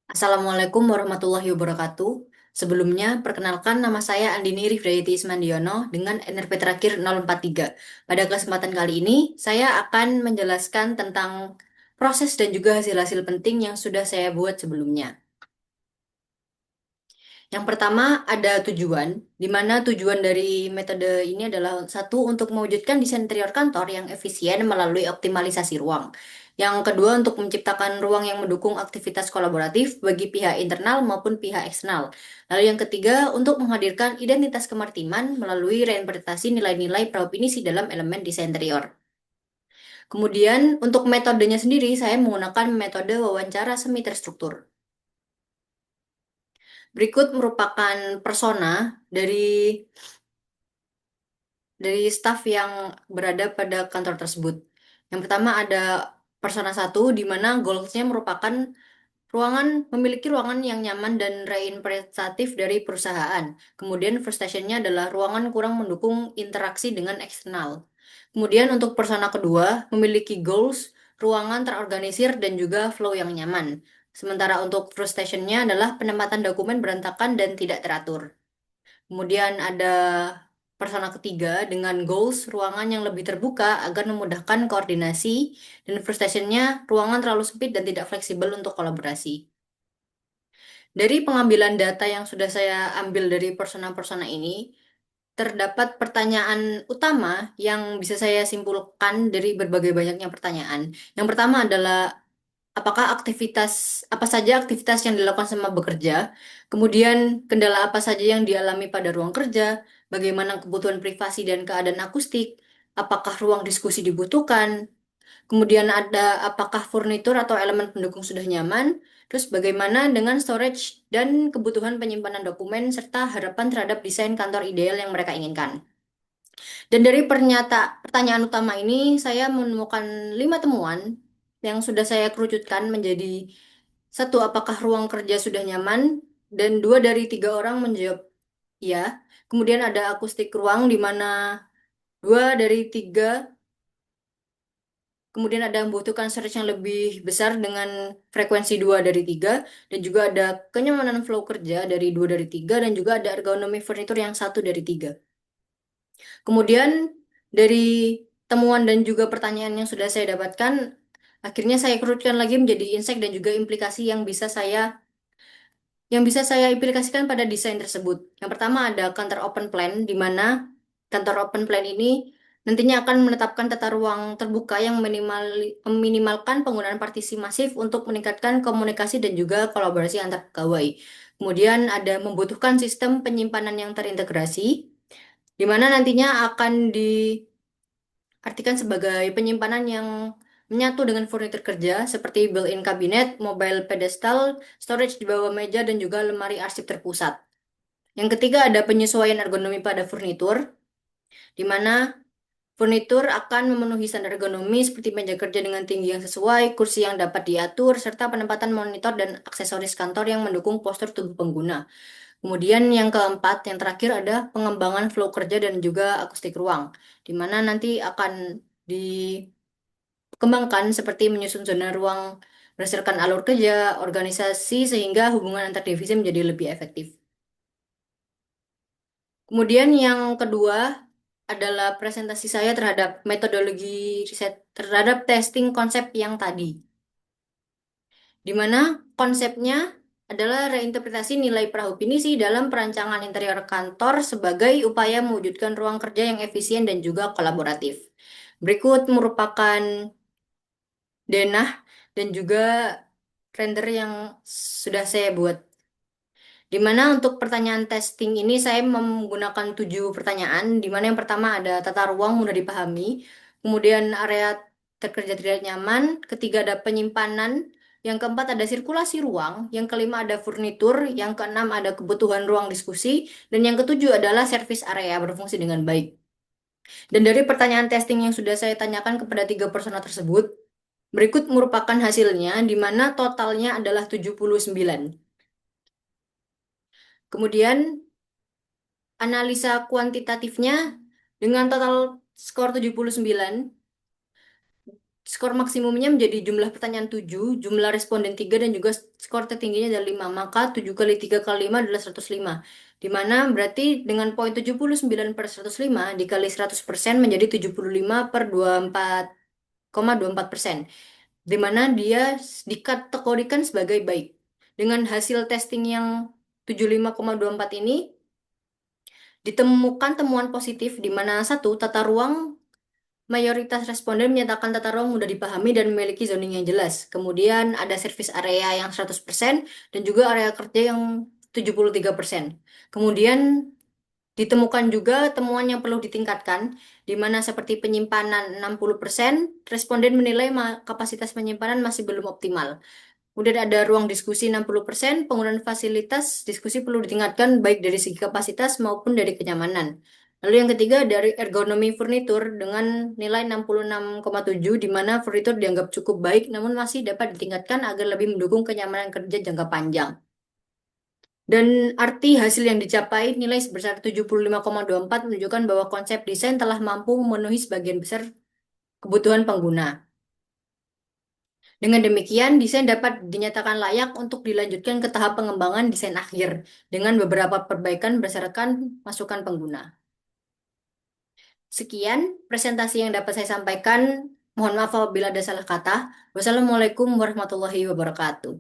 Assalamualaikum warahmatullahi wabarakatuh. Sebelumnya, perkenalkan nama saya Andini Rifdayati Ismandiono dengan NRP terakhir 043. Pada kesempatan kali ini, saya akan menjelaskan tentang proses dan juga hasil-hasil penting yang sudah saya buat sebelumnya. Yang pertama ada tujuan, di mana tujuan dari metode ini adalah satu untuk mewujudkan desain interior kantor yang efisien melalui optimalisasi ruang. Yang kedua untuk menciptakan ruang yang mendukung aktivitas kolaboratif bagi pihak internal maupun pihak eksternal. Lalu yang ketiga untuk menghadirkan identitas kemaritiman melalui reinterpretasi nilai-nilai praopinisi dalam elemen desain interior. Kemudian untuk metodenya sendiri saya menggunakan metode wawancara semi terstruktur. Berikut merupakan persona dari staf yang berada pada kantor tersebut. Yang pertama ada persona satu, di mana goalsnya merupakan memiliki ruangan yang nyaman dan representatif dari perusahaan. Kemudian frustrationnya adalah ruangan kurang mendukung interaksi dengan eksternal. Kemudian untuk persona kedua, memiliki goals, ruangan terorganisir dan juga flow yang nyaman. Sementara untuk frustrationnya adalah penempatan dokumen berantakan dan tidak teratur. Kemudian ada persona ketiga dengan goals ruangan yang lebih terbuka agar memudahkan koordinasi dan frustrationnya ruangan terlalu sempit dan tidak fleksibel untuk kolaborasi. Dari pengambilan data yang sudah saya ambil dari persona-persona ini, terdapat pertanyaan utama yang bisa saya simpulkan dari berbagai banyaknya pertanyaan. Yang pertama adalah apa saja aktivitas yang dilakukan sama bekerja, kemudian kendala apa saja yang dialami pada ruang kerja, bagaimana kebutuhan privasi dan keadaan akustik, apakah ruang diskusi dibutuhkan, kemudian ada apakah furnitur atau elemen pendukung sudah nyaman, terus bagaimana dengan storage dan kebutuhan penyimpanan dokumen serta harapan terhadap desain kantor ideal yang mereka inginkan. Dan dari pertanyaan utama ini, saya menemukan 5 temuan yang sudah saya kerucutkan menjadi satu, apakah ruang kerja sudah nyaman? Dan 2 dari 3 orang menjawab ya. Kemudian ada akustik ruang di mana 2 dari 3, kemudian ada membutuhkan search yang lebih besar dengan frekuensi 2 dari 3, dan juga ada kenyamanan flow kerja dari 2 dari 3, dan juga ada ergonomi furnitur yang 1 dari 3. Kemudian dari temuan dan juga pertanyaan yang sudah saya dapatkan, akhirnya saya kerutkan lagi menjadi insight dan juga implikasi yang bisa saya implikasikan pada desain tersebut. Yang pertama ada kantor open plan, di mana kantor open plan ini nantinya akan menetapkan tata ruang terbuka yang meminimalkan penggunaan partisi masif untuk meningkatkan komunikasi dan juga kolaborasi antar pegawai. Kemudian ada membutuhkan sistem penyimpanan yang terintegrasi, di mana nantinya akan diartikan sebagai penyimpanan yang menyatu dengan furnitur kerja seperti built-in kabinet, mobile pedestal, storage di bawah meja, dan juga lemari arsip terpusat. Yang ketiga ada penyesuaian ergonomi pada furnitur, di mana furnitur akan memenuhi standar ergonomi seperti meja kerja dengan tinggi yang sesuai, kursi yang dapat diatur, serta penempatan monitor dan aksesoris kantor yang mendukung postur tubuh pengguna. Kemudian yang keempat, yang terakhir ada pengembangan flow kerja dan juga akustik ruang, di mana nanti akan dikembangkan seperti menyusun zona ruang berdasarkan alur kerja, organisasi, sehingga hubungan antar divisi menjadi lebih efektif. Kemudian yang kedua adalah presentasi saya terhadap metodologi riset terhadap testing konsep yang tadi, di mana konsepnya adalah reinterpretasi nilai praopinisi dalam perancangan interior kantor sebagai upaya mewujudkan ruang kerja yang efisien dan juga kolaboratif. Berikut merupakan denah dan juga render yang sudah saya buat. Di mana untuk pertanyaan testing ini saya menggunakan 7 pertanyaan, di mana yang pertama ada tata ruang mudah dipahami, kemudian area terkerja tidak nyaman, ketiga ada penyimpanan, yang keempat ada sirkulasi ruang, yang kelima ada furnitur, yang keenam ada kebutuhan ruang diskusi, dan yang ketujuh adalah service area berfungsi dengan baik. Dan dari pertanyaan testing yang sudah saya tanyakan kepada 3 persona tersebut, berikut merupakan hasilnya, di mana totalnya adalah 79. Kemudian analisa kuantitatifnya dengan total skor 79, Skor maksimumnya menjadi jumlah pertanyaan 7, jumlah responden 3, dan juga skor tertingginya adalah 5. Maka 7 kali 3 kali 5 adalah 105. Di mana berarti dengan poin 79/105 dikali 100% menjadi 75/24,24%. Di mana dia dikategorikan sebagai baik. Dengan hasil testing yang 75,24 ini, ditemukan temuan positif di mana satu, tata ruang mayoritas responden menyatakan tata ruang mudah dipahami dan memiliki zoning yang jelas. Kemudian ada service area yang 100% dan juga area kerja yang 73%. Kemudian ditemukan juga temuan yang perlu ditingkatkan, di mana seperti penyimpanan 60%, responden menilai kapasitas penyimpanan masih belum optimal. Kemudian ada ruang diskusi 60%, penggunaan fasilitas diskusi perlu ditingkatkan baik dari segi kapasitas maupun dari kenyamanan. Lalu yang ketiga dari ergonomi furnitur dengan nilai 66,7, di mana furnitur dianggap cukup baik namun masih dapat ditingkatkan agar lebih mendukung kenyamanan kerja jangka panjang. Dan arti hasil yang dicapai nilai sebesar 75,24 menunjukkan bahwa konsep desain telah mampu memenuhi sebagian besar kebutuhan pengguna. Dengan demikian, desain dapat dinyatakan layak untuk dilanjutkan ke tahap pengembangan desain akhir dengan beberapa perbaikan berdasarkan masukan pengguna. Sekian presentasi yang dapat saya sampaikan. Mohon maaf apabila ada salah kata. Wassalamualaikum warahmatullahi wabarakatuh.